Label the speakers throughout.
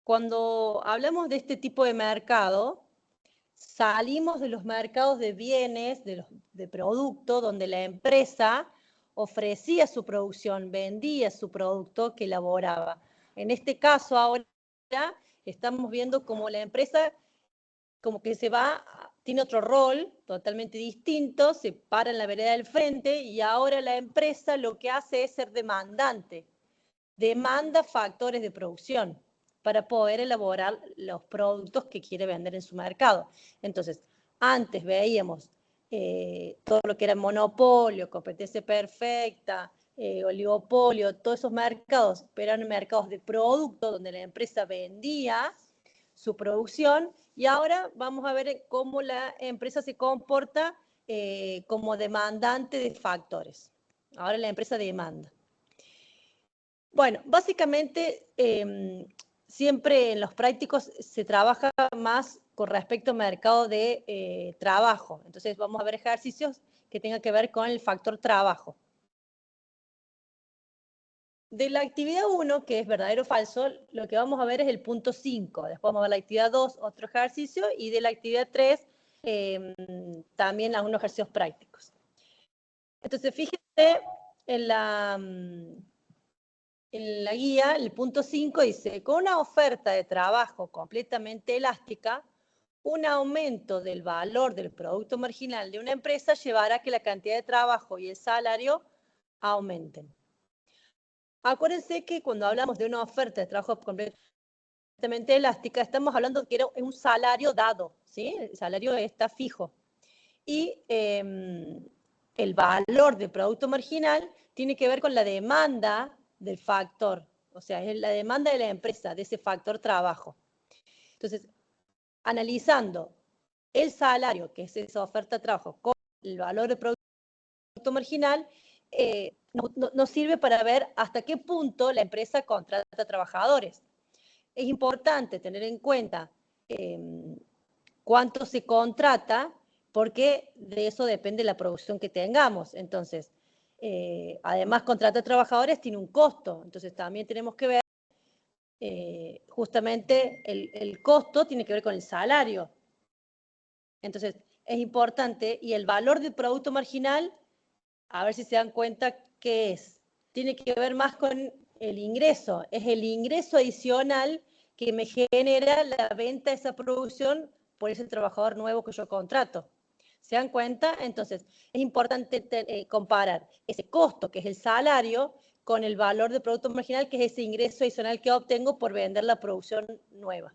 Speaker 1: cuando hablamos de este tipo de mercado, salimos de los mercados de bienes, de producto, donde la empresa ofrecía su producción, vendía su producto que elaboraba. En este caso ahora estamos viendo como la empresa como que se va, tiene otro rol totalmente distinto, se para en la vereda del frente y ahora la empresa lo que hace es ser demandante, demanda factores de producción para poder elaborar los productos que quiere vender en su mercado. Entonces, antes veíamos todo lo que era monopolio, competencia perfecta, oligopolio, todos esos mercados, pero eran mercados de producto donde la empresa vendía su producción y ahora vamos a ver cómo la empresa se comporta como demandante de factores. Ahora la empresa demanda. Bueno, básicamente siempre en los prácticos se trabaja más con respecto al mercado de trabajo. Entonces vamos a ver ejercicios que tengan que ver con el factor trabajo. De la actividad 1, que es verdadero o falso, lo que vamos a ver es el punto 5. Después vamos a ver la actividad 2, otro ejercicio, y de la actividad 3 también algunos ejercicios prácticos. Entonces fíjense en la guía, el punto 5 dice, con una oferta de trabajo completamente elástica, un aumento del valor del producto marginal de una empresa llevará a que la cantidad de trabajo y el salario aumenten. Acuérdense que cuando hablamos de una oferta de trabajo completamente elástica, estamos hablando de que era un salario dado, ¿sí? El salario está fijo. Y el valor del producto marginal tiene que ver con la demanda del factor, o sea, es la demanda de la empresa, de ese factor trabajo. Entonces, analizando el salario, que es esa oferta de trabajo, con el valor del producto marginal, nos sirve para ver hasta qué punto la empresa contrata trabajadores. Es importante tener en cuenta cuánto se contrata, porque de eso depende la producción que tengamos. Entonces, además contratar trabajadores tiene un costo, entonces también tenemos que ver justamente el costo tiene que ver con el salario. Entonces, es importante, y el valor del producto marginal, a ver si se dan cuenta qué es. Tiene que ver más con el ingreso, es el ingreso adicional que me genera la venta de esa producción por ese trabajador nuevo que yo contrato. ¿Se dan cuenta? Entonces, es importante comparar ese costo, que es el salario, con el valor del producto marginal, que es ese ingreso adicional que obtengo por vender la producción nueva.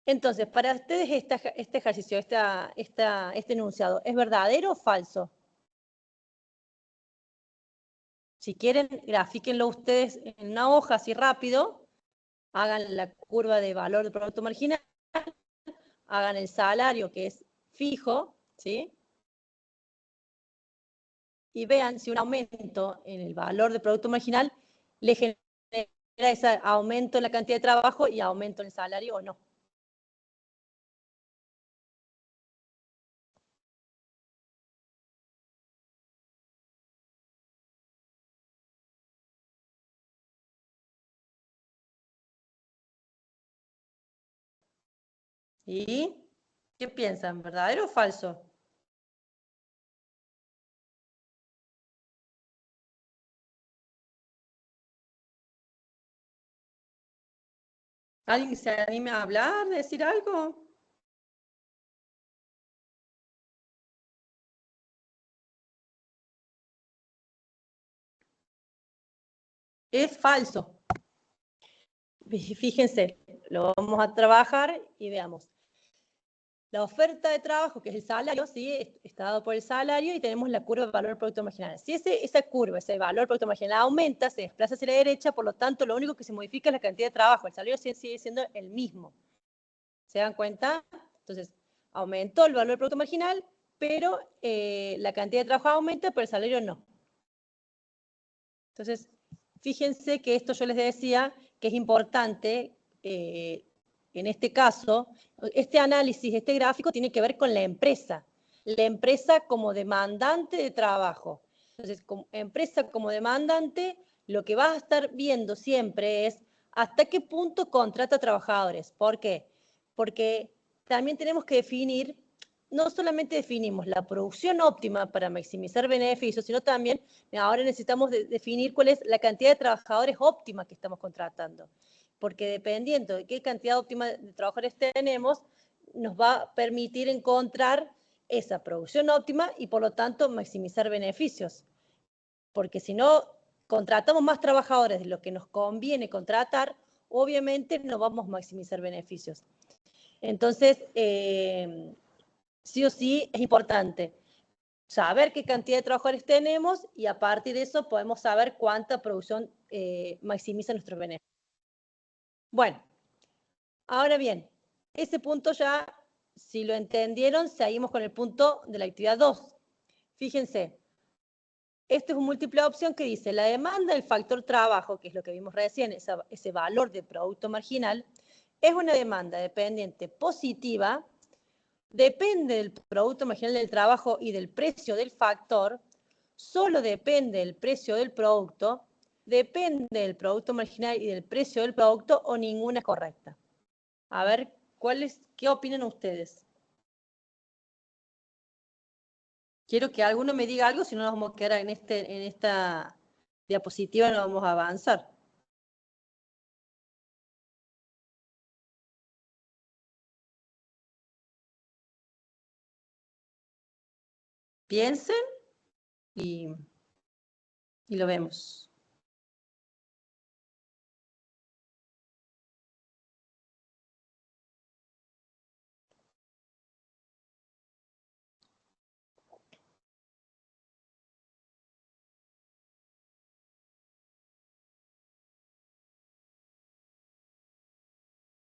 Speaker 1: Entonces, para ustedes este ejercicio, este enunciado, ¿es verdadero o falso? Si quieren, grafíquenlo ustedes en una hoja así rápido, hagan la curva de valor del producto marginal, hagan el salario que es fijo, ¿sí? Y vean si un aumento en el valor del producto marginal le genera ese aumento en la cantidad de trabajo y aumento en el salario o no. ¿Y qué piensan? ¿Verdadero o falso? ¿Alguien se anime a hablar, decir algo? Es falso. Fíjense, lo vamos a trabajar y veamos. La oferta de trabajo, que es el salario, ¿sí? Está dado por el salario y tenemos la curva de valor del producto marginal. Si esa curva, ese valor del producto marginal aumenta, se desplaza hacia la derecha, por lo tanto, lo único que se modifica es la cantidad de trabajo. El salario sigue siendo el mismo. ¿Se dan cuenta? Entonces, aumentó el valor del producto marginal, pero la cantidad de trabajo aumenta, pero el salario no. Entonces, fíjense que esto yo les decía que es importante, en este caso, este análisis, este gráfico tiene que ver con la empresa como demandante de trabajo. Entonces, como empresa como demandante, lo que vas a estar viendo siempre es hasta qué punto contrata trabajadores. ¿Por qué? Porque también tenemos que definir, no solamente definimos la producción óptima para maximizar beneficios, sino también ahora necesitamos definir cuál es la cantidad de trabajadores óptima que estamos contratando. Porque dependiendo de qué cantidad óptima de trabajadores tenemos, nos va a permitir encontrar esa producción óptima y por lo tanto maximizar beneficios. Porque si no contratamos más trabajadores de lo que nos conviene contratar, obviamente no vamos a maximizar beneficios. Entonces, sí o sí es importante saber qué cantidad de trabajadores tenemos y a partir de eso podemos saber cuánta producción maximiza nuestros beneficios. Bueno, ahora bien, ese punto ya, si lo entendieron, seguimos con el punto de la actividad 2. Fíjense, este es un múltiple de opción que dice la demanda del factor trabajo, que es lo que vimos recién, ese valor de producto marginal, es una demanda dependiente positiva, depende del producto marginal del trabajo y del precio del factor, solo depende del precio del producto, depende del producto marginal y del precio del producto o ninguna es correcta. A ver, ¿qué opinan ustedes? Quiero que alguno me diga algo, si no nos vamos a quedar en esta diapositiva, no vamos a avanzar. Piensen y lo vemos.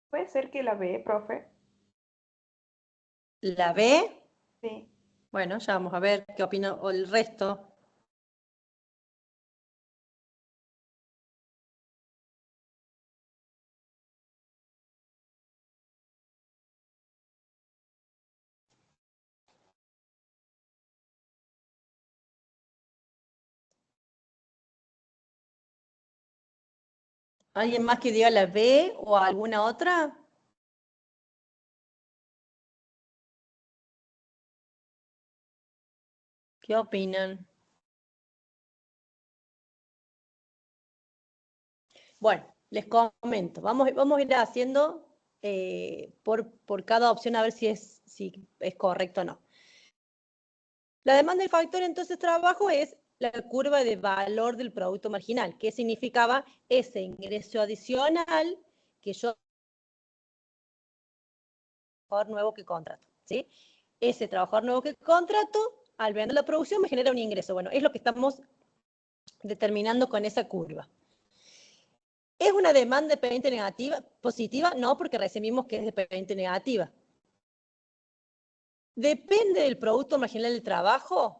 Speaker 2: ¿Puede ser que la B, profe?
Speaker 1: ¿La B?
Speaker 2: Sí.
Speaker 1: Bueno, ya vamos a ver qué opina el resto. ¿Alguien más que diga la B o alguna otra? ¿Qué opinan? Bueno, les comento. Vamos a ir haciendo por cada opción a ver si es correcto o no. La demanda del factor entonces trabajo es la curva de valor del producto marginal, que significaba ese ingreso adicional que yo trabajador nuevo que contrato, ¿sí? Ese trabajador nuevo que contrato, al vender la producción me genera un ingreso. Bueno, es lo que estamos determinando con esa curva. ¿Es una demanda dependiente negativa, positiva? No, porque recién vimos que es dependiente negativa. ¿Depende del producto marginal del trabajo?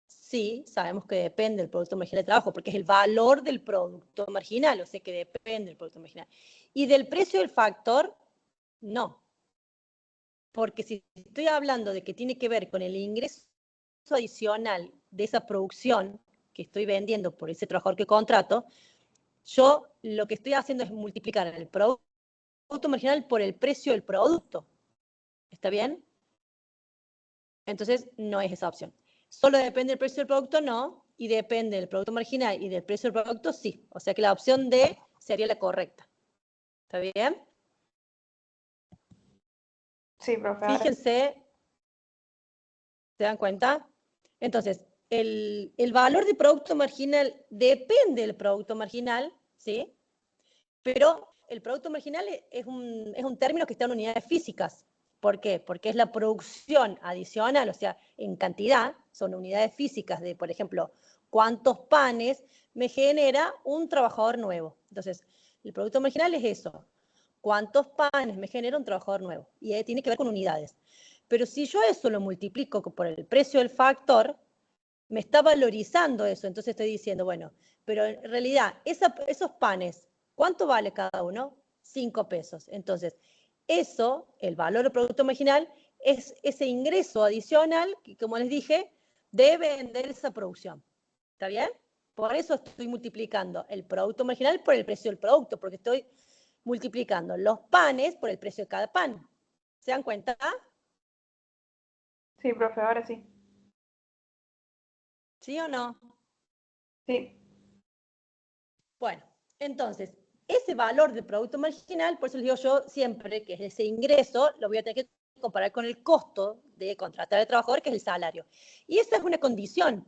Speaker 1: Sí, sabemos que depende del producto marginal del trabajo, porque es el valor del producto marginal, o sea que depende del producto marginal. ¿Y del precio del factor? No. Porque si estoy hablando de que tiene que ver con el ingreso adicional de esa producción que estoy vendiendo por ese trabajador que contrato, yo lo que estoy haciendo es multiplicar el producto marginal por el precio del producto. ¿Está bien? Entonces, no es esa opción. Solo depende del precio del producto, no, y depende del producto marginal y del precio del producto, sí. O sea que la opción D sería la correcta. ¿Está bien?
Speaker 2: Sí, profe.
Speaker 1: Fíjense, ¿se dan cuenta? Entonces, el valor de producto marginal depende del producto marginal, ¿sí? Pero el producto marginal es un término que está en unidades físicas. ¿Por qué? Porque es la producción adicional, o sea, en cantidad, son unidades físicas de, por ejemplo, cuántos panes me genera un trabajador nuevo. Entonces, el producto marginal es eso. ¿Cuántos panes me genera un trabajador nuevo? Y tiene que ver con unidades. Pero si yo eso lo multiplico por el precio del factor, me está valorizando eso. Entonces estoy diciendo, bueno, pero en realidad esos panes, ¿cuánto vale cada uno? 5 pesos. Entonces, eso, el valor del producto marginal, es ese ingreso adicional que, como les dije, debe vender esa producción. ¿Está bien? Por eso estoy multiplicando el producto marginal por el precio del producto, porque estoy multiplicando los panes por el precio de cada pan. ¿Se dan cuenta?
Speaker 2: Sí, profe, ahora sí.
Speaker 1: ¿Sí o no?
Speaker 2: Sí,
Speaker 1: Bueno, entonces, ese valor del producto marginal, por eso les digo yo siempre que ese ingreso lo voy a tener que comparar con el costo de contratar al trabajador, que es el salario. Y esa es una condición,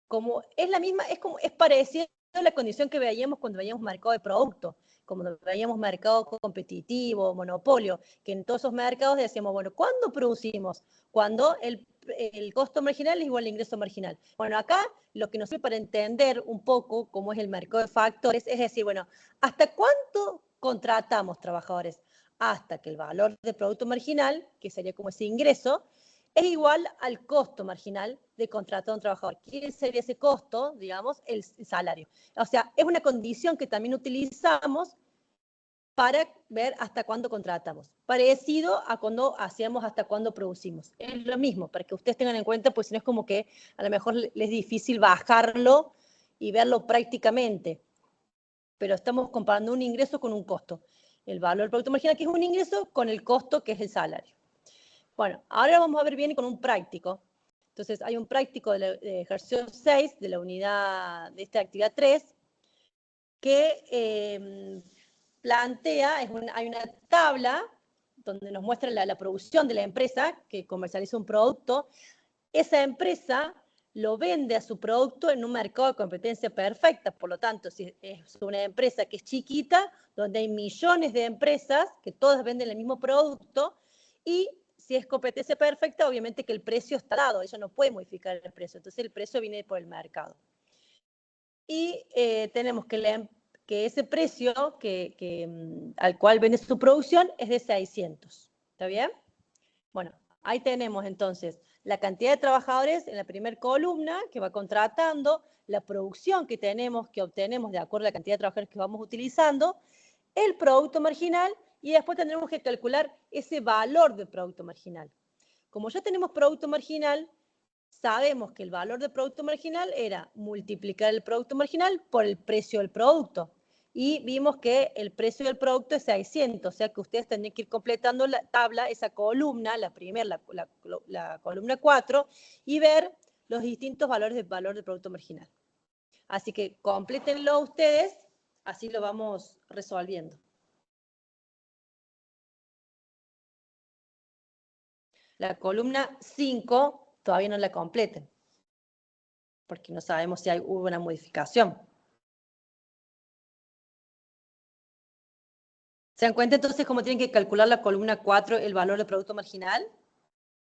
Speaker 1: como es la misma, es parecido a la condición que veíamos cuando veíamos mercado de producto, como veíamos mercado competitivo, monopolio, que en todos esos mercados decíamos, bueno, ¿cuándo producimos? Cuando el costo marginal es igual al ingreso marginal. Bueno, acá lo que nos sirve para entender un poco cómo es el mercado de factores es decir, bueno, ¿hasta cuánto contratamos trabajadores? Hasta que el valor del producto marginal, que sería como ese ingreso, es igual al costo marginal de contratar a un trabajador. ¿Qué sería ese costo? Digamos, el salario. O sea, es una condición que también utilizamos para ver hasta cuándo contratamos. Parecido a cuando hacíamos hasta cuándo producimos. Es lo mismo, para que ustedes tengan en cuenta, pues si no es como que a lo mejor les es difícil bajarlo y verlo prácticamente. Pero estamos comparando un ingreso con un costo. El valor del producto marginal, que es un ingreso, con el costo, que es el salario. Bueno, ahora vamos a ver bien con un práctico. Entonces, hay un práctico de ejercicio 6 de la unidad de esta actividad 3 que plantea, hay una tabla donde nos muestra la producción de la empresa que comercializa un producto. Esa empresa lo vende a su producto en un mercado de competencia perfecta. Por lo tanto, si es una empresa que es chiquita, donde hay millones de empresas que todas venden el mismo producto, y si es competencia perfecta, obviamente que el precio está dado, ella no puede modificar el precio, entonces el precio viene por el mercado. Y tenemos que ese precio al cual vende su producción es de 600. ¿Está bien? Bueno, ahí tenemos entonces la cantidad de trabajadores en la primera columna que va contratando, la producción que obtenemos de acuerdo a la cantidad de trabajadores que vamos utilizando, el producto marginal y después tendremos que calcular ese valor del producto marginal. Como ya tenemos producto marginal, sabemos que el valor del producto marginal era multiplicar el producto marginal por el precio del producto. Y vimos que el precio del producto es 600, o sea que ustedes tendrían que ir completando la tabla, esa columna, la primera, la columna 4, y ver los distintos valores del valor del producto marginal. Así que complétenlo ustedes, así lo vamos resolviendo. La columna 5 todavía no la completen, porque no sabemos si hubo una modificación. ¿Se dan cuenta entonces cómo tienen que calcular la columna 4 el valor del producto marginal?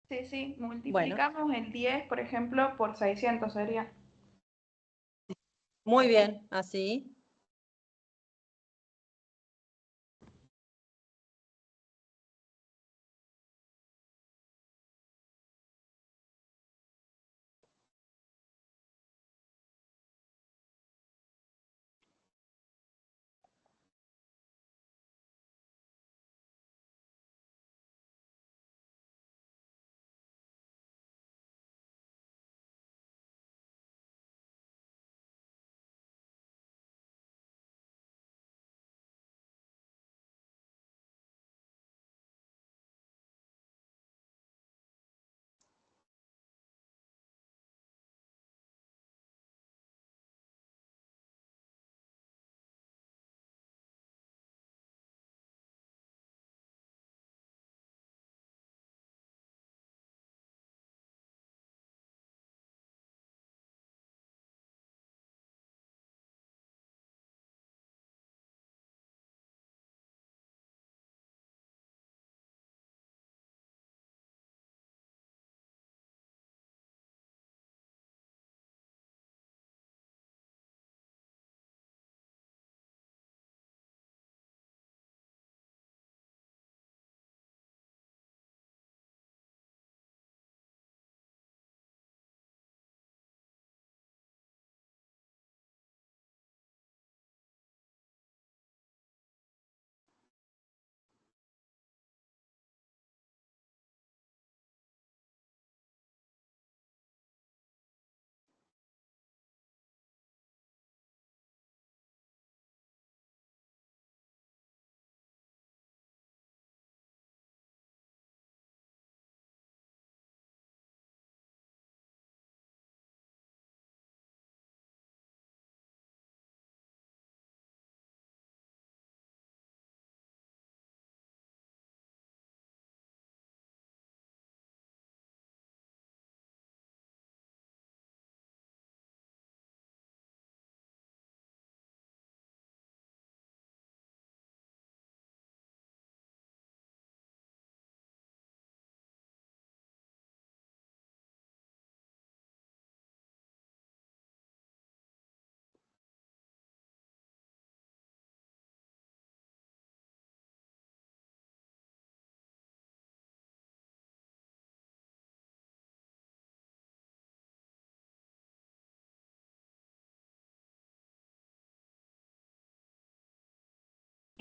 Speaker 2: sí, sí.
Speaker 1: Bueno,
Speaker 2: Multiplicamos el 10, por ejemplo, por 600 sería.
Speaker 1: muy bien, así.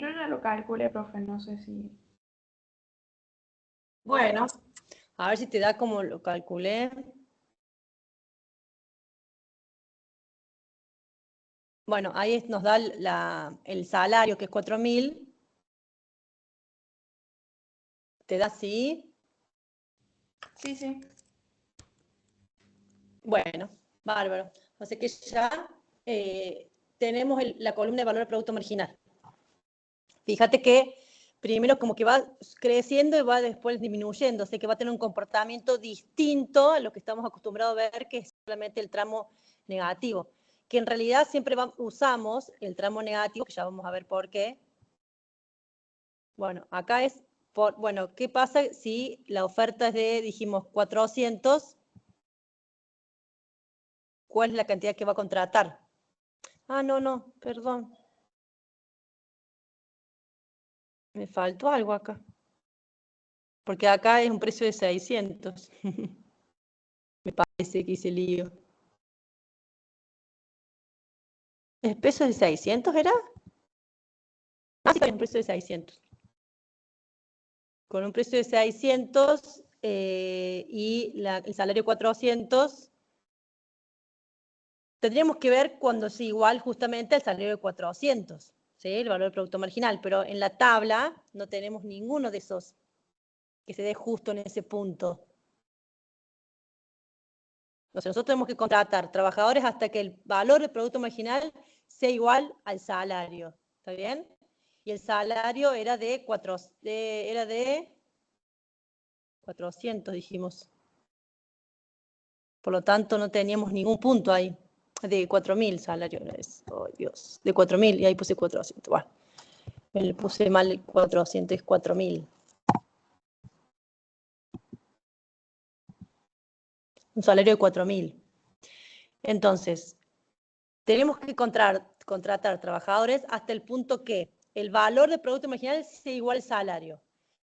Speaker 2: Yo ya lo calculé, profe, no sé si...
Speaker 1: Bueno, a ver si te da como lo calculé. Bueno, ahí nos da el salario, que es 4.000. ¿Te da así?
Speaker 2: Sí, sí.
Speaker 1: Bueno, bárbaro. Así que ya tenemos la columna de valor del producto marginal. Fíjate que primero como que va creciendo y va después disminuyendo, o sea que va a tener un comportamiento distinto a lo que estamos acostumbrados a ver, que es solamente el tramo negativo, que en realidad siempre usamos el tramo negativo, que ya vamos a ver por qué. Bueno, acá es, bueno, ¿qué pasa si la oferta es de, dijimos, 400? ¿Cuál es la cantidad que va a contratar? Ah, no, perdón. Me faltó algo acá. Porque acá es un precio de 600. Me parece que hice lío. ¿El precio de 600 era? Ah, sí, un precio de 600. Con un precio de 600 y el salario 400, tendríamos que ver cuando es igual justamente al salario de 400, ¿sí? El valor del producto marginal, pero en la tabla no tenemos ninguno de esos que se dé justo en ese punto. O sea, nosotros tenemos que contratar trabajadores hasta que el valor del producto marginal sea igual al salario. ¿Está bien? Y el salario era de 400, dijimos. Por lo tanto, no teníamos ningún punto ahí. De 4.000 salario. Oh, Dios. De 4.000 y ahí puse 400. Bueno, me le puse mal 400, es 4.000. Un salario de 4.000. Entonces, tenemos que contratar trabajadores hasta el punto que el valor del producto marginal sea igual al salario.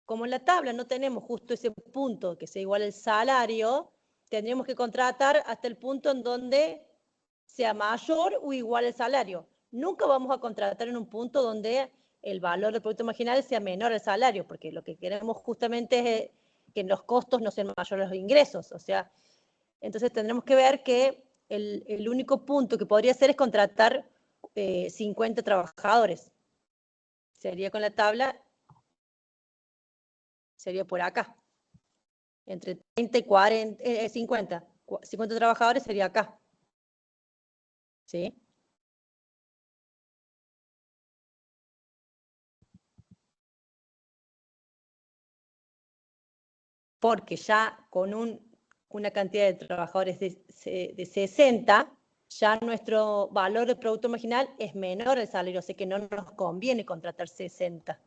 Speaker 1: Como en la tabla no tenemos justo ese punto que sea igual al salario, tendríamos que contratar hasta el punto en donde sea mayor o igual al salario. Nunca vamos a contratar en un punto donde el valor del producto marginal sea menor al salario, porque lo que queremos justamente es que los costos no sean mayores a los ingresos. O sea, entonces tendremos que ver que el único punto que podría ser es contratar 50 trabajadores. Sería con la tabla, sería por acá. Entre 30 y 40, 50. 50 trabajadores sería acá. ¿Sí? Porque ya con una cantidad de trabajadores de 60, ya nuestro valor de producto marginal es menor al salario, así que no nos conviene contratar 60.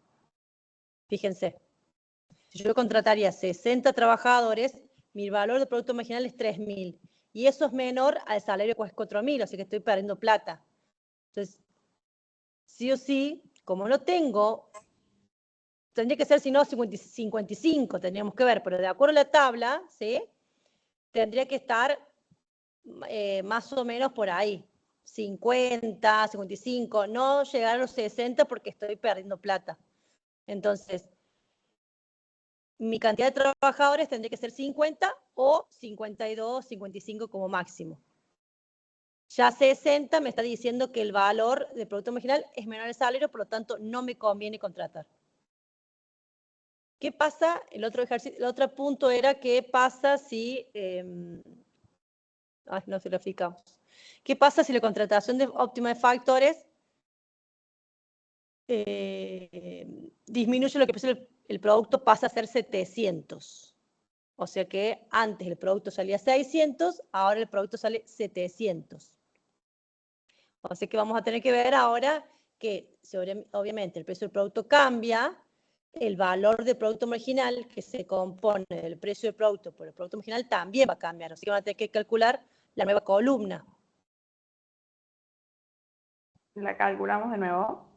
Speaker 1: Fíjense, si yo contrataría 60 trabajadores, mi valor de producto marginal es 3.000. Y eso es menor al salario que es 4.000, así que estoy perdiendo plata. Entonces, sí o sí, como no tengo, tendría que ser, si no, 55, tendríamos que ver, pero de acuerdo a la tabla, ¿sí? Tendría que estar más o menos por ahí, 50, 55, no llegar a los 60 porque estoy perdiendo plata. Entonces, mi cantidad de trabajadores tendría que ser 50 o 52, 55 como máximo. Ya 60 me está diciendo que el valor del producto marginal es menor al salario, por lo tanto no me conviene contratar. ¿Qué pasa? El otro punto era qué pasa si... no se lo explicamos. ¿Qué pasa si la contratación óptima de factores disminuye lo que el producto pasa a ser 700? O sea que antes el producto salía 600, ahora el producto sale 700. O sea que vamos a tener que ver ahora que obviamente el precio del producto cambia, el valor del producto marginal que se compone del precio del producto por el producto marginal también va a cambiar. Así que van a tener que calcular la nueva columna.
Speaker 2: ¿La calculamos de nuevo?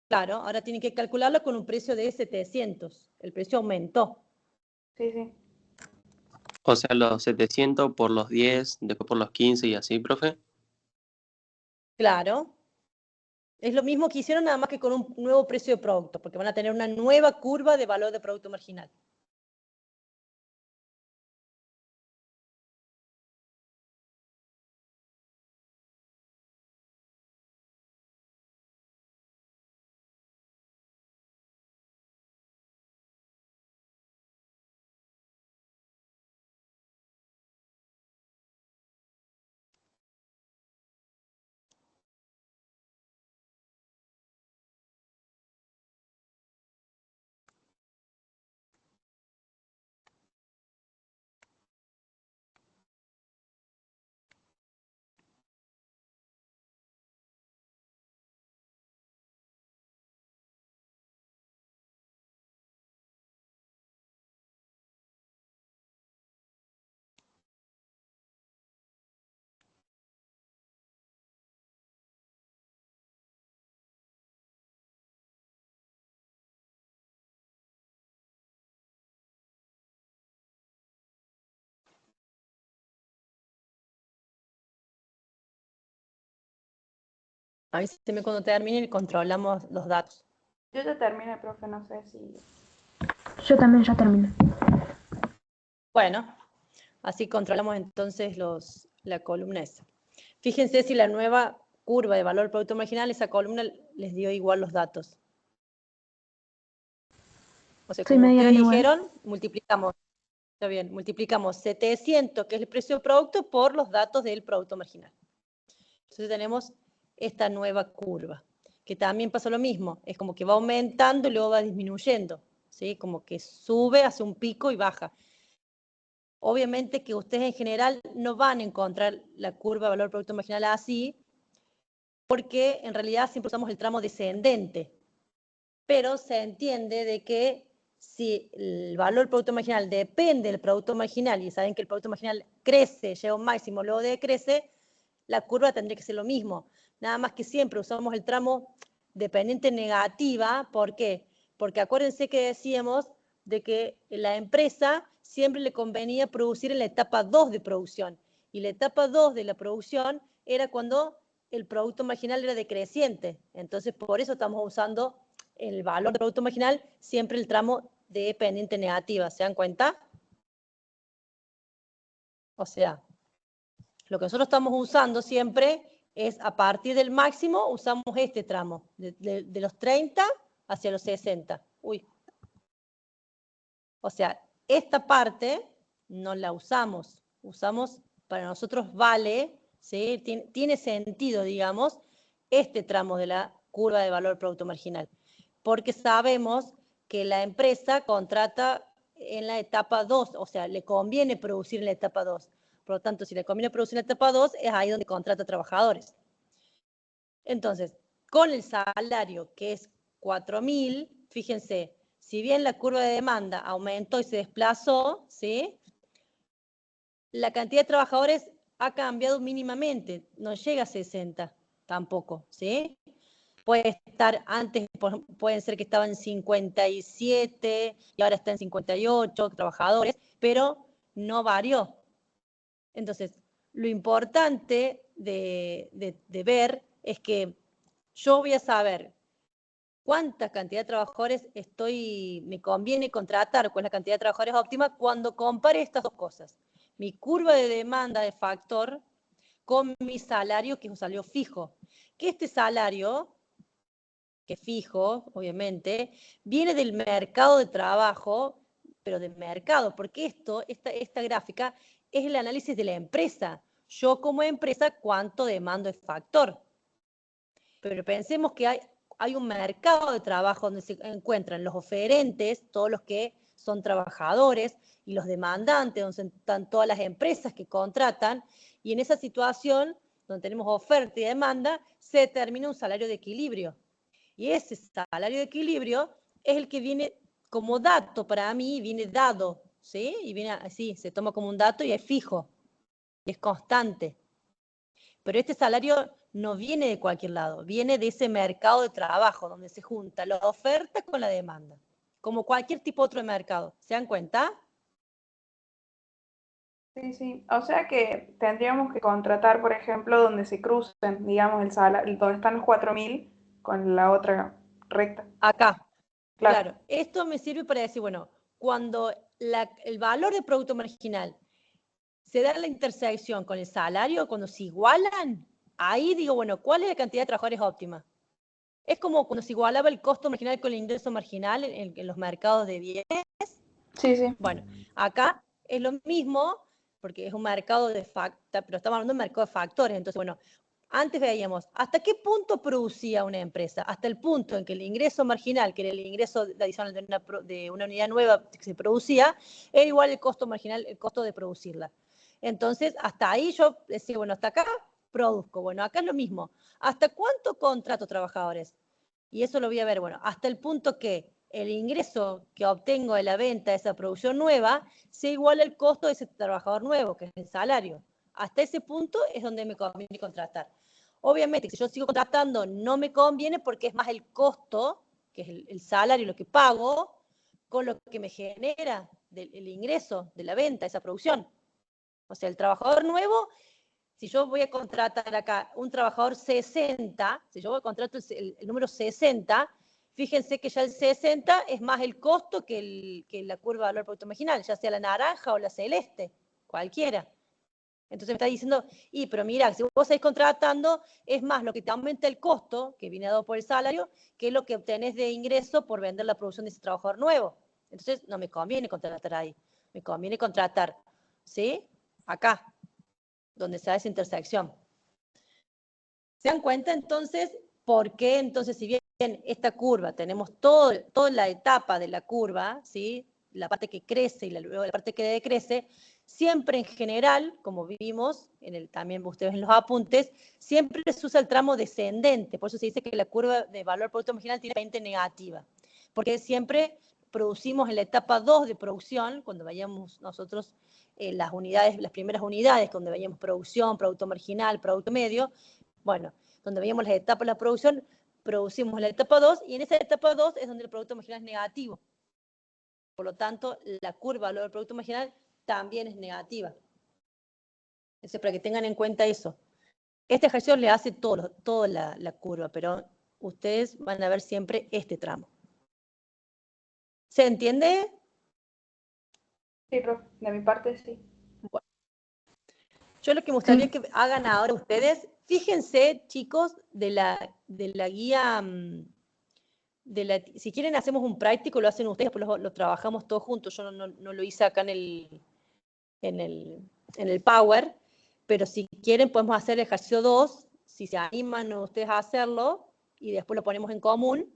Speaker 1: Claro, ahora tienen que calcularlo con un precio de 700. El precio aumentó.
Speaker 2: Sí, sí.
Speaker 3: O sea, los 700 por los 10, después por los 15 y así, profe.
Speaker 1: Claro. Es lo mismo que hicieron, nada más que con un nuevo precio de producto, porque van a tener una nueva curva de valor de producto marginal. Avíseme cuando termine y controlamos los datos.
Speaker 2: Yo ya terminé, profe, no sé si...
Speaker 4: Yo también ya terminé.
Speaker 1: Bueno, así controlamos entonces la columna esa. Fíjense si la nueva curva de valor producto marginal, esa columna les dio igual los datos. O sea,
Speaker 4: Sí,
Speaker 1: como
Speaker 4: me dieron
Speaker 1: ustedes
Speaker 4: igual.
Speaker 1: dijeron, multiplicamos, está bien, multiplicamos 700, que es el precio del producto, por los datos del producto marginal. Entonces tenemos esta nueva curva, que también pasa lo mismo, es como que va aumentando y luego va disminuyendo, ¿sí? Como que sube, hace un pico y baja. Obviamente que ustedes en general no van a encontrar la curva de valor producto marginal así, porque en realidad siempre usamos el tramo descendente, pero se entiende de que si el valor del producto marginal depende del producto marginal, y saben que el producto marginal crece, llega a un máximo, luego decrece, la curva tendría que ser lo mismo. Nada más que siempre usamos el tramo dependiente negativa. ¿Por qué? Porque acuérdense que decíamos de que la empresa siempre le convenía producir en la etapa 2 de producción. Y la etapa 2 de la producción era cuando el producto marginal era decreciente. Entonces, por eso estamos usando el valor del producto marginal siempre el tramo de pendiente negativa. ¿Se dan cuenta? O sea, lo que nosotros estamos usando siempre es a partir del máximo, usamos este tramo, de los 30 hacia los 60. Uy. O sea, esta parte no la usamos. Usamos, para nosotros vale, ¿sí? Tiene sentido, digamos, este tramo de la curva de valor producto marginal. Porque sabemos que la empresa contrata en la etapa 2, o sea, le conviene producir en la etapa 2. Por lo tanto, si le conviene producir en la etapa 2, es ahí donde contrata trabajadores. Entonces, con el salario que es 4.000, fíjense, si bien la curva de demanda aumentó y se desplazó, ¿sí? La cantidad de trabajadores ha cambiado mínimamente, no llega a 60 tampoco, ¿sí? Puede estar antes, pueden ser que estaban en 57 y ahora está en 58 trabajadores, pero no varió. Entonces, lo importante de ver es que yo voy a saber cuánta cantidad de trabajadores me conviene contratar, cuál es la cantidad de trabajadores óptima cuando compare estas dos cosas. Mi curva de demanda de factor con mi salario, que es un salario fijo. Que este salario, que es fijo, obviamente, viene del mercado de trabajo, pero del mercado, porque esta gráfica es el análisis de la empresa. Yo como empresa, ¿cuánto demando de factor? Pero pensemos que hay un mercado de trabajo donde se encuentran los oferentes, todos los que son trabajadores, y los demandantes, donde están todas las empresas que contratan, y en esa situación, donde tenemos oferta y demanda, se determina un salario de equilibrio. Y ese salario de equilibrio es el que viene como dato para mí, viene dado, ¿sí? Y viene así, se toma como un dato y es fijo, y es constante. Pero este salario no viene de cualquier lado, viene de ese mercado de trabajo donde se junta la oferta con la demanda, como cualquier tipo otro de mercado. ¿Se dan cuenta?
Speaker 2: Sí, sí. O sea que tendríamos que contratar, por ejemplo, donde se crucen, digamos, el salario, donde están los 4.000, con la otra recta.
Speaker 1: Acá.
Speaker 2: Claro.
Speaker 1: Claro, esto me sirve para decir, bueno, cuando el valor del producto marginal se da en la intersección con el salario, cuando se igualan, ahí digo, bueno, ¿cuál es la cantidad de trabajadores óptima? Es como cuando se igualaba el costo marginal con el ingreso marginal en los mercados de bienes.
Speaker 2: Sí, sí.
Speaker 1: Bueno, acá es lo mismo, porque es un mercado de factores, pero estamos hablando de un mercado de factores. Entonces, bueno, antes veíamos, ¿hasta qué punto producía una empresa? Hasta el punto en que el ingreso marginal, que era el ingreso adicional de una unidad nueva que se producía, era igual el costo marginal, el costo de producirla. Entonces, hasta ahí yo decía, bueno, hasta acá produzco. Bueno, acá es lo mismo. ¿Hasta cuánto contrato trabajadores? Y eso lo voy a ver, bueno, hasta el punto que el ingreso que obtengo de la venta de esa producción nueva sea igual al costo de ese trabajador nuevo, que es el salario. Hasta ese punto es donde me conviene contratar. Obviamente, si yo sigo contratando, no me conviene porque es más el costo, que es el salario, lo que pago, con lo que me genera el ingreso de la venta, esa producción. O sea, el trabajador nuevo, si yo voy a contratar acá un trabajador 60, si yo voy a contratar el número 60, fíjense que ya el 60 es más el costo que la curva de valor producto marginal, ya sea la naranja o la celeste, cualquiera. Entonces me está diciendo, pero mira, si vos seguís contratando, es más lo que te aumenta el costo, que viene dado por el salario, que lo que obtenés de ingreso por vender la producción de ese trabajador nuevo. Entonces no me conviene contratar ahí, me conviene contratar, ¿sí? Acá, donde se da esa intersección. ¿Se dan cuenta entonces por qué entonces si bien esta curva tenemos toda la etapa de la curva, ¿sí? La parte que crece y luego la parte que decrece, siempre en general, como vimos también ustedes en los apuntes, siempre se usa el tramo descendente, por eso se dice que la curva de valor producto marginal tiene pendiente negativa, porque siempre producimos en la etapa 2 de producción, cuando vayamos nosotros las primeras unidades, donde veíamos producción, producto marginal, producto medio, bueno, donde veíamos las etapas de la producción, producimos la etapa 2 y en esa etapa 2 es donde el producto marginal es negativo. Por lo tanto, la curva de valor del producto marginal también es negativa. Entonces, para que tengan en cuenta eso. Este ejercicio le hace toda la curva, pero ustedes van a ver siempre este tramo. ¿Se entiende?
Speaker 2: Sí, profe, de mi parte sí.
Speaker 1: Bueno. Yo lo que me gustaría que hagan ahora ustedes, fíjense, chicos, de la guía, si quieren hacemos un práctico, lo hacen ustedes, después lo trabajamos todos juntos. Yo no lo hice acá en el Power, pero si quieren podemos hacer el ejercicio 2, si se animan ustedes a hacerlo, y después lo ponemos en común.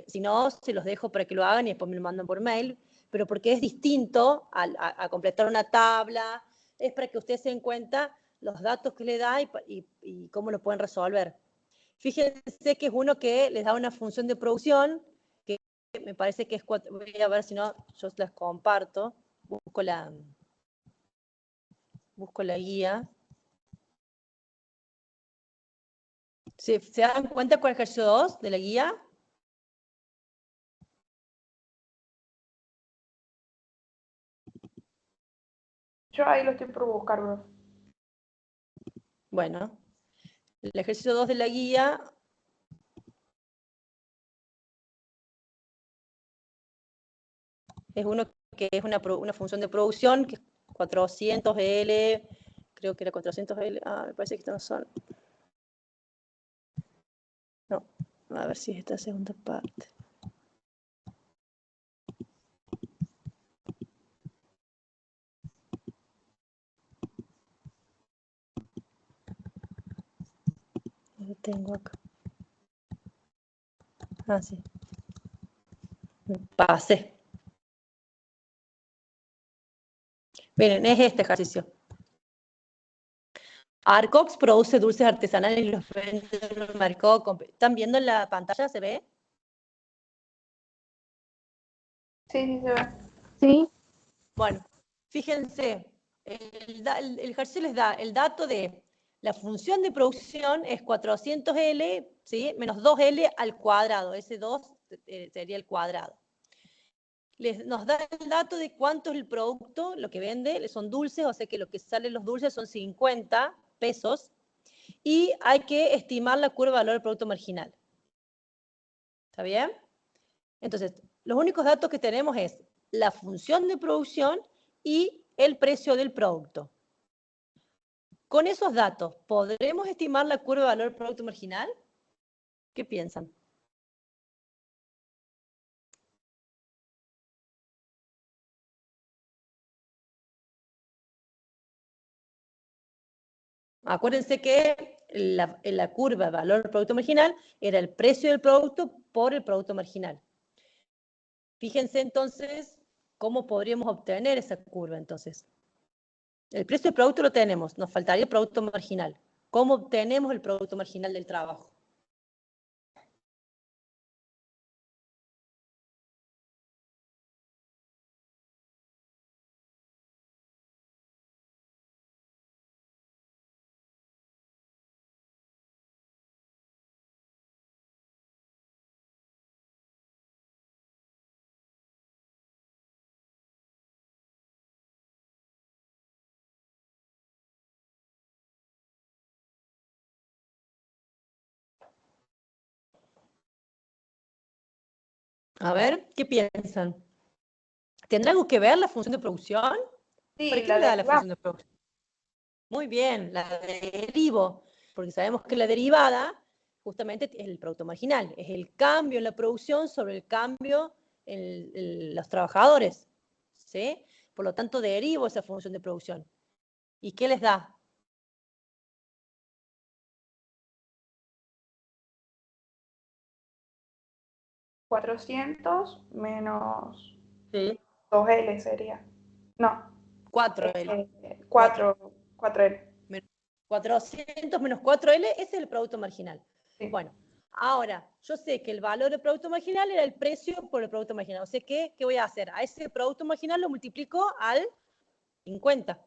Speaker 1: Si no, se los dejo para que lo hagan y después me lo mandan por mail, pero porque es distinto a completar una tabla, es para que ustedes se den cuenta los datos que le da y cómo lo pueden resolver. Fíjense que es uno que les da una función de producción, que me parece que es, voy a ver si no, yo las comparto, busco la guía. ¿Se dan cuenta con el ejercicio 2 de la guía?
Speaker 2: Yo ahí lo estoy por buscar, profe.
Speaker 1: Bueno, el ejercicio 2 de la guía es uno que es una función de producción, que es 400L, creo que era 400L, me parece que estos no son. No, a ver si es esta segunda parte. Lo tengo acá. Ah, sí. Me pasé. Miren, es este ejercicio. Arcox produce dulces artesanales y los vende en el mercado. ¿Están viendo en la pantalla? ¿Se ve?
Speaker 2: Sí, sí se ve.
Speaker 4: Sí,
Speaker 1: Bueno, fíjense, el ejercicio les da el dato de la función de producción es 400L, ¿sí? Menos 2L al cuadrado. Ese 2 sería el cuadrado. Nos da el dato de cuánto es el producto, lo que vende, son dulces, o sea que lo que salen los dulces son 50 pesos, y hay que estimar la curva de valor del producto marginal. ¿Está bien? Entonces, los únicos datos que tenemos es la función de producción y el precio del producto. Con esos datos, ¿podremos estimar la curva de valor del producto marginal? ¿Qué piensan? Acuérdense que la curva de valor del producto marginal era el precio del producto por el producto marginal. Fíjense entonces cómo podríamos obtener esa curva entonces. El precio del producto lo tenemos, nos faltaría el producto marginal. ¿Cómo obtenemos el producto marginal del trabajo? A ver, ¿qué piensan? ¿Tendrá algo que ver la función de producción?
Speaker 2: Sí,
Speaker 1: ¿Para qué
Speaker 2: la
Speaker 1: me da la
Speaker 2: derivada.
Speaker 1: función de producción? Muy bien, la derivo, porque sabemos que la derivada justamente es el producto marginal, es el cambio en la producción sobre el cambio en los trabajadores, ¿sí? Por lo tanto, derivo esa función de producción. ¿Y qué les da?
Speaker 2: $400 menos
Speaker 1: Sí.
Speaker 2: 2L sería. No,
Speaker 1: 4L.
Speaker 2: 4L.
Speaker 1: 400 menos 4L, ese es el producto marginal.
Speaker 2: Sí.
Speaker 1: Bueno, ahora, yo sé que el valor del producto marginal era el precio por el producto marginal. O sea, ¿qué voy a hacer? A ese producto marginal lo multiplico al 50.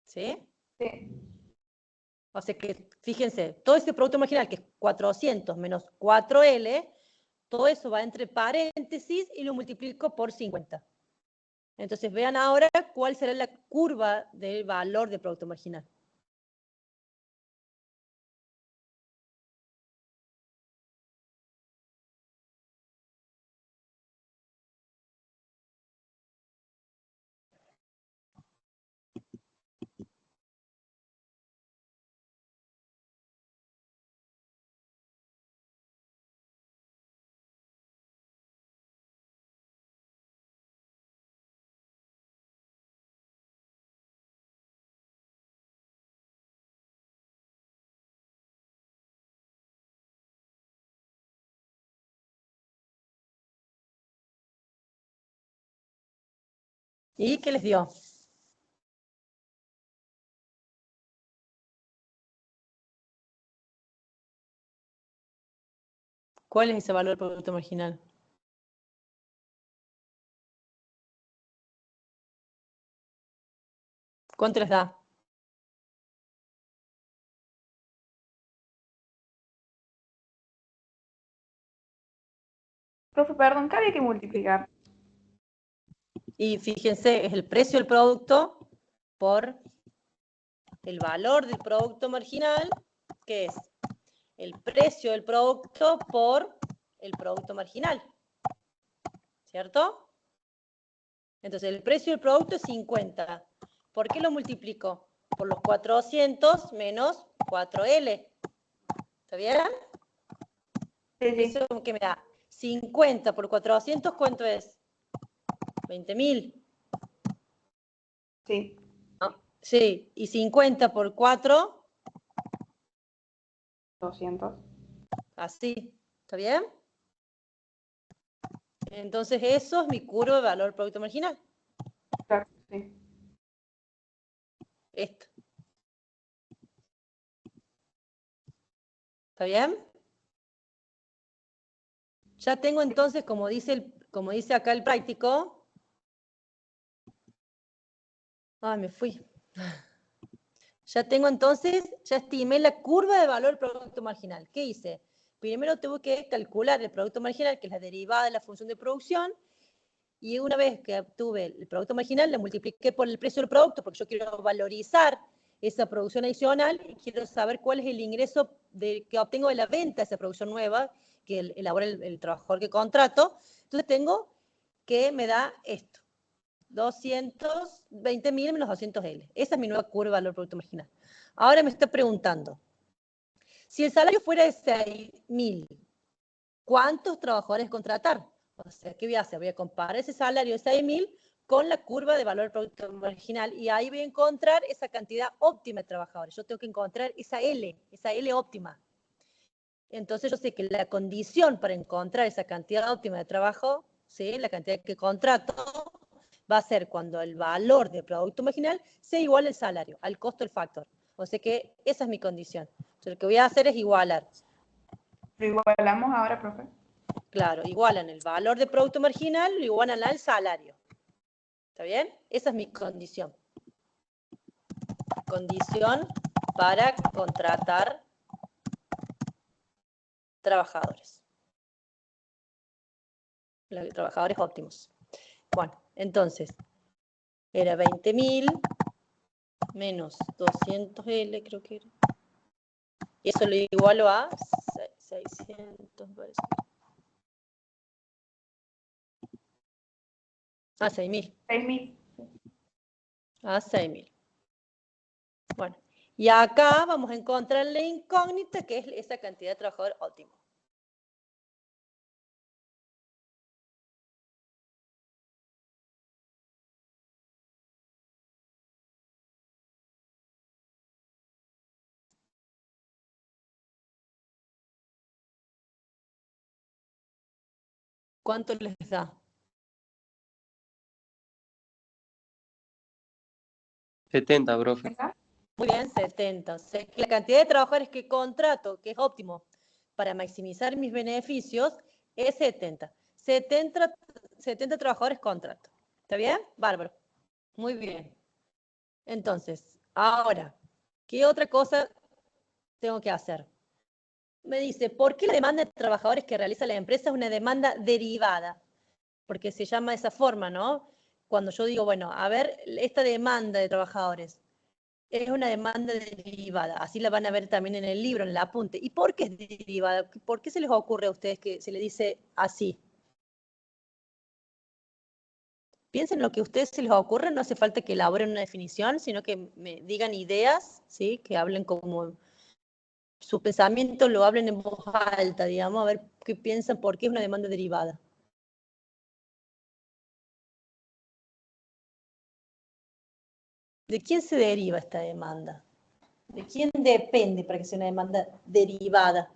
Speaker 1: ¿Sí?
Speaker 2: Sí.
Speaker 1: O sea que, fíjense, todo ese producto marginal que es 400 menos 4L, todo eso va entre paréntesis y lo multiplico por 50. Entonces vean ahora cuál será la curva del valor del producto marginal. ¿Y qué les dio? ¿Cuál es ese valor del producto marginal? ¿Cuánto les da?
Speaker 2: Profe, perdón, ¿qué había que multiplicar?
Speaker 1: Y fíjense, es el precio del producto por el valor del producto marginal, que es el precio del producto por el producto marginal. ¿Cierto? Entonces, el precio del producto es 50. ¿Por qué lo multiplico? Por los 400 menos 4L. ¿Está bien?
Speaker 2: Sí, sí.
Speaker 1: ¿Eso qué me da? 50 por 400, ¿cuánto es? 20.000.
Speaker 2: Sí.
Speaker 1: ¿No? Sí, y 50 por 4,
Speaker 2: 200.
Speaker 1: así. ¿Está bien? Entonces, eso es mi curva de valor producto marginal.
Speaker 2: Claro, sí.
Speaker 1: Esto. ¿Está bien? Ya tengo entonces, como dice acá el práctico. Ah, me fui. Ya tengo entonces, ya estimé la curva de valor del producto marginal. ¿Qué hice? Primero tuve que calcular el producto marginal, que es la derivada de la función de producción, y una vez que obtuve el producto marginal, la multipliqué por el precio del producto, porque yo quiero valorizar esa producción adicional y quiero saber cuál es el ingreso que obtengo de la venta de esa producción nueva que elabora el trabajador que contrato. Entonces tengo que me da esto, 220.000 menos 200L. Esa es mi nueva curva de valor producto marginal. Ahora me estoy preguntando, si el salario fuera de 6.000, ¿cuántos trabajadores contratar? O sea, ¿qué voy a hacer? Voy a comparar ese salario de 6.000 con la curva de valor producto marginal y ahí voy a encontrar esa cantidad óptima de trabajadores. Yo tengo que encontrar esa L óptima. Entonces yo sé que la condición para encontrar esa cantidad óptima de trabajo, ¿sí? La cantidad que contrato, va a ser cuando el valor del producto marginal sea igual al salario, al costo del factor. O sea que esa es mi condición. Entonces lo que voy a hacer es igualar.
Speaker 2: ¿Lo igualamos ahora, profe?
Speaker 1: Claro, igualan el valor de producto marginal, lo igualan al salario. ¿Está bien? Esa es mi condición. Condición para contratar trabajadores. Trabajadores óptimos. Bueno, entonces, era 20.000 menos 200L, creo que era. Y eso lo igualo a 600, parece. A 6.000.
Speaker 2: 6.000.
Speaker 1: A 6.000. Bueno, y acá vamos a encontrar la incógnita, que es esa cantidad de trabajador óptimo. ¿Cuánto les da?
Speaker 3: 70, profe.
Speaker 2: ¿Esa?
Speaker 1: Muy bien, 70. O sea, que la cantidad de trabajadores que contrato, que es óptimo para maximizar mis beneficios, es 70. 70 trabajadores contrato. ¿Está bien? Bárbaro. Muy bien. Entonces, ahora, ¿qué otra cosa tengo que hacer? Me dice, ¿por qué la demanda de trabajadores que realiza la empresa es una demanda derivada? Porque se llama de esa forma, ¿no? Cuando yo digo, bueno, a ver, esta demanda de trabajadores es una demanda derivada. Así la van a ver también en el libro, en el apunte. ¿Y por qué es derivada? ¿Por qué se les ocurre a ustedes que se le dice así? Piensen en lo que a ustedes se les ocurre, no hace falta que elaboren una definición, sino que me digan ideas, ¿sí? Que hablen como su pensamiento, lo hablen en voz alta, digamos, a ver qué piensan, por qué es una demanda derivada. ¿De quién se deriva esta demanda? ¿De quién depende para que sea una demanda derivada?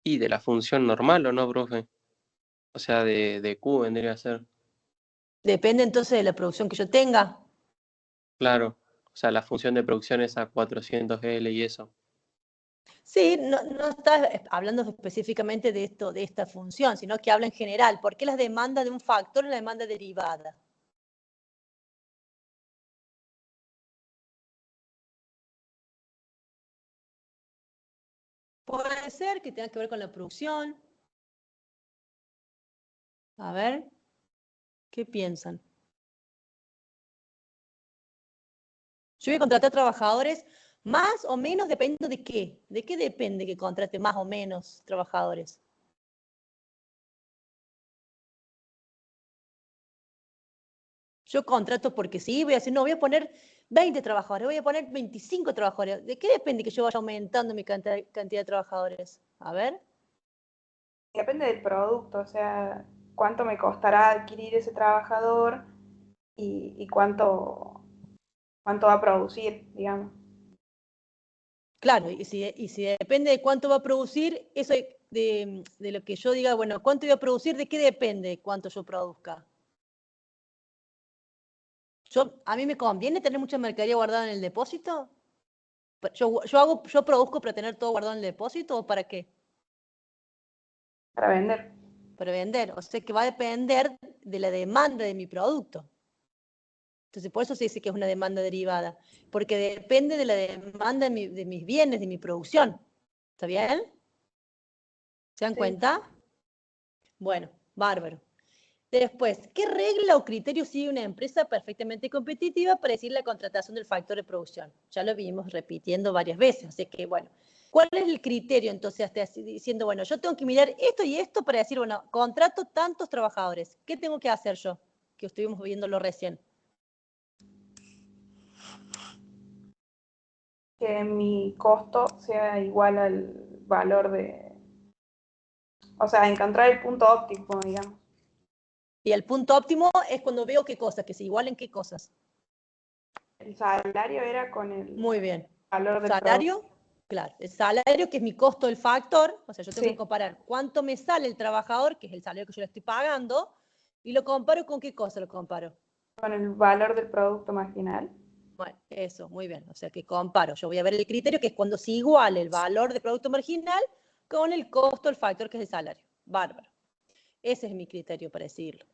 Speaker 3: Y de la función normal, ¿o no, profe? O sea, de Q vendría a ser.
Speaker 1: Depende entonces de la producción que yo tenga.
Speaker 3: Claro. O sea, la función de producción es a 400L y eso.
Speaker 1: Sí, no está hablando específicamente de esto, de esta función, sino que habla en general. ¿Por qué las demandas de un factor es la demanda derivada? Puede ser que tenga que ver con la producción. A ver, ¿qué piensan? Yo voy a contratar trabajadores más o menos, depende de qué. ¿De qué depende que contrate más o menos trabajadores? Yo contrato porque sí, voy a decir, no, voy a poner 20 trabajadores, voy a poner 25 trabajadores. ¿De qué depende que yo vaya aumentando mi cantidad de trabajadores? A ver.
Speaker 2: Depende del producto, o sea, cuánto me costará adquirir ese trabajador y cuánto va a producir, digamos.
Speaker 1: Claro, y si depende de cuánto va a producir, eso de lo que yo diga, bueno, ¿cuánto voy a producir? ¿De qué depende cuánto yo produzca? ¿A mí me conviene tener mucha mercadería guardada en el depósito? ¿Yo produzco para tener todo guardado en el depósito o para qué?
Speaker 2: Para vender.
Speaker 1: Para vender. O sea que va a depender de la demanda de mi producto. Entonces, por eso se dice que es una demanda derivada, porque depende de la demanda de mis bienes, de mi producción. ¿Está bien? ¿Se dan
Speaker 2: Sí.
Speaker 1: cuenta? Bueno, bárbaro. Después, ¿qué regla o criterio sigue una empresa perfectamente competitiva para decir la contratación del factor de producción? Ya lo vimos repitiendo varias veces, así que bueno, ¿cuál es el criterio entonces? Diciendo, bueno, yo tengo que mirar esto y esto para decir, bueno, contrato tantos trabajadores, ¿qué tengo que hacer yo? Que estuvimos viéndolo recién.
Speaker 2: Que mi costo sea igual al valor de, o sea, encontrar el punto óptimo, digamos.
Speaker 1: Y el punto óptimo es cuando veo qué cosas, que se igualen qué cosas.
Speaker 2: El salario era con el
Speaker 1: Muy bien.
Speaker 2: valor del producto.
Speaker 1: Salario, claro. El salario, que es mi costo del factor, o sea, yo tengo
Speaker 2: Sí.
Speaker 1: que comparar cuánto me sale el trabajador, que es el salario que yo le estoy pagando, y lo comparo con qué cosa lo comparo.
Speaker 2: Con el valor del producto marginal.
Speaker 1: Bueno, eso, muy bien. O sea, que comparo. Yo voy a ver el criterio, que es cuando se iguale el valor del producto marginal con el costo del factor, que es el salario. Bárbaro. Ese es mi criterio para decidirlo.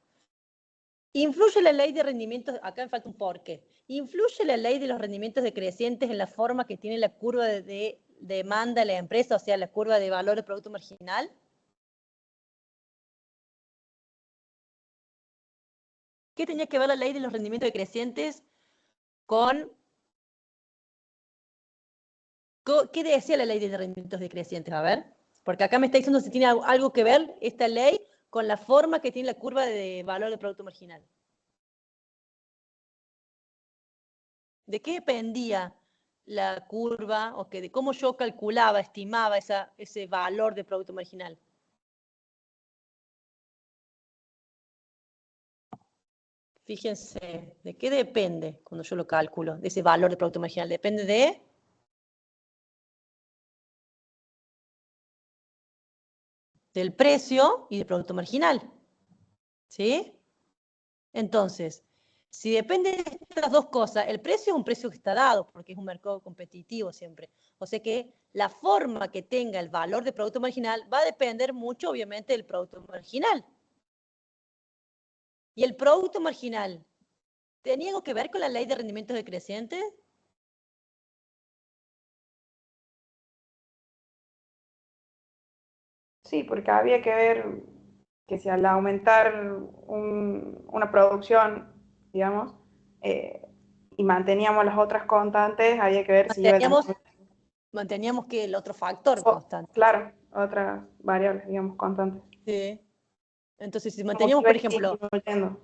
Speaker 1: ¿Influye la ley de rendimientos? Acá me falta un porqué. ¿Influye la ley de los rendimientos decrecientes en la forma que tiene la curva de demanda de la empresa, o sea, la curva de valor del producto marginal? ¿Qué tenía que ver la ley de los rendimientos decrecientes con... ¿Qué decía la ley de rendimientos decrecientes? A ver, porque acá me está diciendo si tiene algo que ver esta ley con la forma que tiene la curva de valor del producto marginal. ¿De qué dependía la curva o de cómo yo calculaba, estimaba ese valor de producto marginal? Fíjense, ¿de qué depende cuando yo lo calculo? De ese valor de producto marginal. Depende del precio y del producto marginal. ¿Sí? Entonces, si depende de estas dos cosas, el precio es un precio que está dado, porque es un mercado competitivo siempre. O sea que la forma que tenga el valor de producto marginal va a depender mucho, obviamente, del producto marginal. ¿Y el producto marginal tenía algo que ver con la ley de rendimientos decrecientes?
Speaker 2: Sí, porque había que ver que si al aumentar una producción, digamos, y manteníamos las otras constantes, había que ver si iba a tener...
Speaker 1: Manteníamos que el otro factor constante.
Speaker 2: Claro, otras variables, digamos, constantes.
Speaker 1: Sí. Entonces, si
Speaker 2: Como
Speaker 1: manteníamos,
Speaker 2: que
Speaker 1: por
Speaker 2: iba
Speaker 1: ejemplo,
Speaker 2: disminuyendo.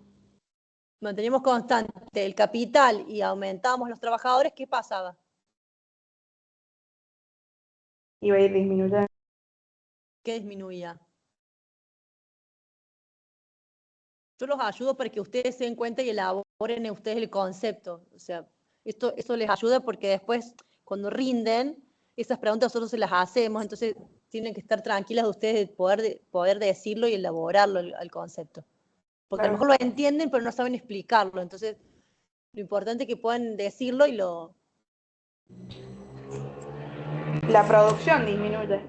Speaker 1: manteníamos constante el capital y aumentábamos los trabajadores, ¿qué pasaba?
Speaker 2: Iba a ir disminuyendo.
Speaker 1: ¿Qué disminuía? Yo los ayudo para que ustedes se den cuenta y elaboren ustedes el concepto. O sea, esto les ayuda porque después, cuando rinden, esas preguntas nosotros se las hacemos, entonces tienen que estar tranquilas de ustedes de poder decirlo y elaborarlo al concepto. Porque a lo mejor lo entienden, pero no saben explicarlo. Entonces, lo importante es que puedan decirlo y lo...
Speaker 2: La producción disminuye.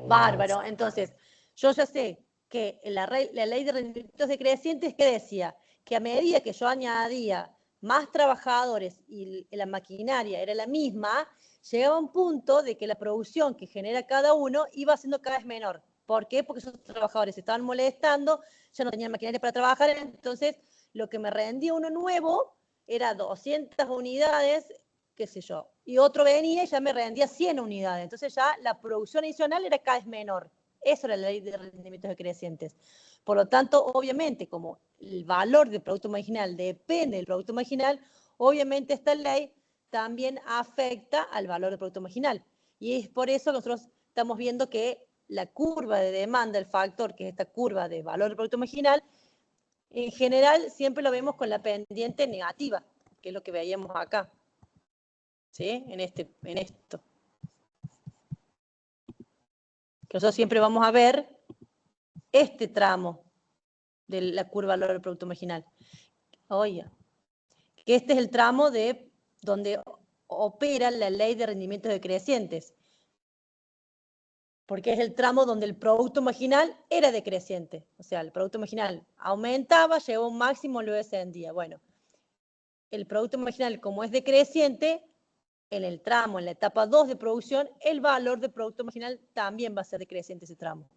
Speaker 1: Bárbaro. Entonces, yo ya sé que la ley de rendimientos decrecientes, que decía que a medida que yo añadía más trabajadores y la maquinaria era la misma, llegaba un punto de que la producción que genera cada uno iba siendo cada vez menor. ¿Por qué? Porque esos trabajadores se estaban molestando, ya no tenían maquinaria para trabajar, entonces lo que me rendía uno nuevo era 200 unidades, qué sé yo, y otro venía y ya me rendía 100 unidades, entonces ya la producción adicional era cada vez menor. Eso era la ley de rendimientos decrecientes. Por lo tanto, obviamente, como el valor del producto marginal depende del producto marginal, obviamente esta ley también afecta al valor del producto marginal. Y es por eso que nosotros estamos viendo que la curva de demanda, el factor, que es esta curva de valor del producto marginal, en general siempre lo vemos con la pendiente negativa, que es lo que veíamos acá. ¿Sí? En esto. Que nosotros siempre vamos a ver este tramo de la curva de valor del producto marginal. Oye, que este es el tramo de donde opera la ley de rendimientos decrecientes. Porque es el tramo donde el producto marginal era decreciente. O sea, el producto marginal aumentaba, llegó a un máximo, luego descendía. Bueno, el producto marginal, como es decreciente, en el tramo, en la etapa 2 de producción, el valor del producto marginal también va a ser decreciente ese tramo.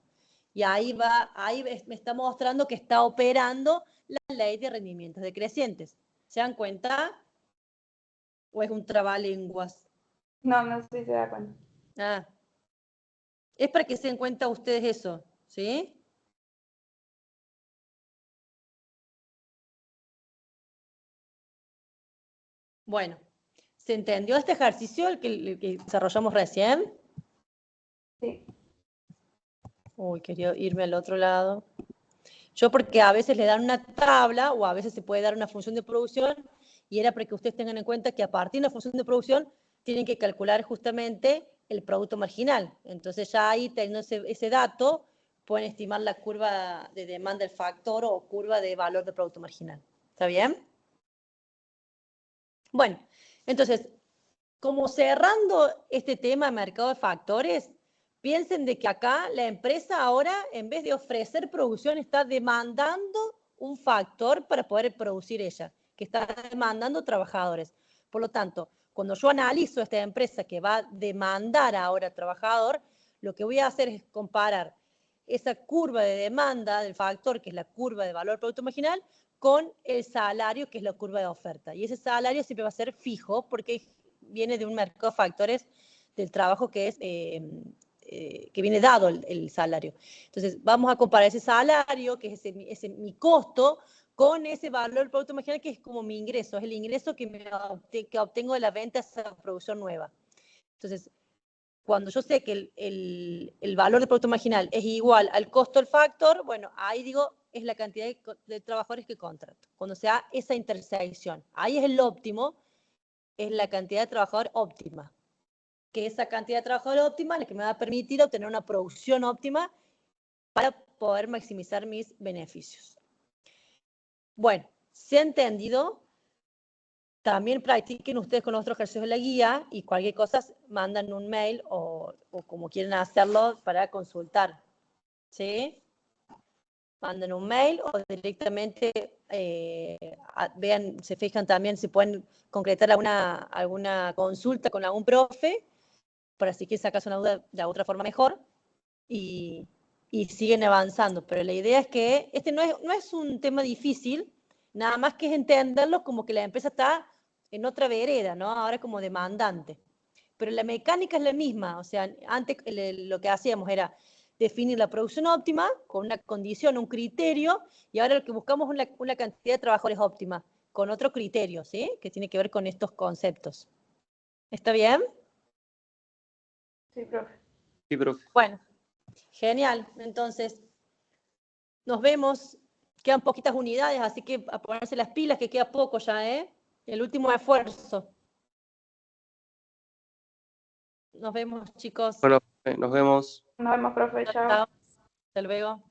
Speaker 1: Y ahí me está mostrando que está operando la ley de rendimientos decrecientes. ¿Se dan cuenta? ¿O es un trabalenguas?
Speaker 2: No, no sé si se da cuenta.
Speaker 1: Ah. Es para que se den cuenta ustedes eso, ¿sí? Bueno, ¿se entendió este ejercicio, el que desarrollamos recién?
Speaker 2: Sí.
Speaker 1: Uy, quería irme al otro lado. Yo porque a veces le dan una tabla o a veces se puede dar una función de producción y era para que ustedes tengan en cuenta que a partir de la función de producción tienen que calcular justamente el producto marginal. Entonces ya ahí teniendo ese dato pueden estimar la curva de demanda del factor o curva de valor del producto marginal. ¿Está bien? Bueno, entonces, como cerrando este tema de mercado de factores, piensen de que acá la empresa ahora, en vez de ofrecer producción, está demandando un factor para poder producir ella, que está demandando trabajadores. Por lo tanto, cuando yo analizo esta empresa que va a demandar ahora trabajador, lo que voy a hacer es comparar esa curva de demanda del factor, que es la curva de valor producto marginal, con el salario, que es la curva de oferta. Y ese salario siempre va a ser fijo porque viene de un mercado de factores del trabajo que es que viene dado el salario. Entonces, vamos a comparar ese salario, que es mi costo, con ese valor del producto marginal, que es como mi ingreso, es el ingreso que obtengo de la venta de esa producción nueva. Entonces, cuando yo sé que el valor del producto marginal es igual al costo del factor, bueno, ahí digo, es la cantidad de trabajadores que contrato. Cuando se da esa intersección, ahí es el óptimo, es la cantidad de trabajadores óptima. Que esa cantidad de trabajadores óptima es la que me va a permitir obtener una producción óptima para poder maximizar mis beneficios. Bueno, ¿se ha entendido? También practiquen ustedes con los otros ejercicios de la guía y cualquier cosa mandan un mail o como quieran hacerlo para consultar. ¿Sí? Mandan un mail o directamente vean, se fijan también si pueden concretar alguna consulta con algún profe para si quieren sacarse una duda de otra forma mejor y siguen avanzando. Pero la idea es que este no es un tema difícil, nada más que es entenderlo como que la empresa está en otra vereda, ¿no? Ahora como demandante. Pero la mecánica es la misma, o sea, antes lo que hacíamos era definir la producción óptima con una condición, un criterio, y ahora lo que buscamos es una cantidad de trabajadores óptima, con otro criterio, ¿sí? Que tiene que ver con estos conceptos. ¿Está bien?
Speaker 2: Sí, profe.
Speaker 3: Sí, profe.
Speaker 1: Bueno, genial. Entonces, nos vemos. Quedan poquitas unidades, así que a ponerse las pilas, que queda poco ya, ¿eh? El último esfuerzo. Nos vemos, chicos.
Speaker 3: Bueno, nos vemos.
Speaker 2: Nos vemos, profe.
Speaker 1: Chao,
Speaker 2: Chao.
Speaker 1: chao. Hasta luego.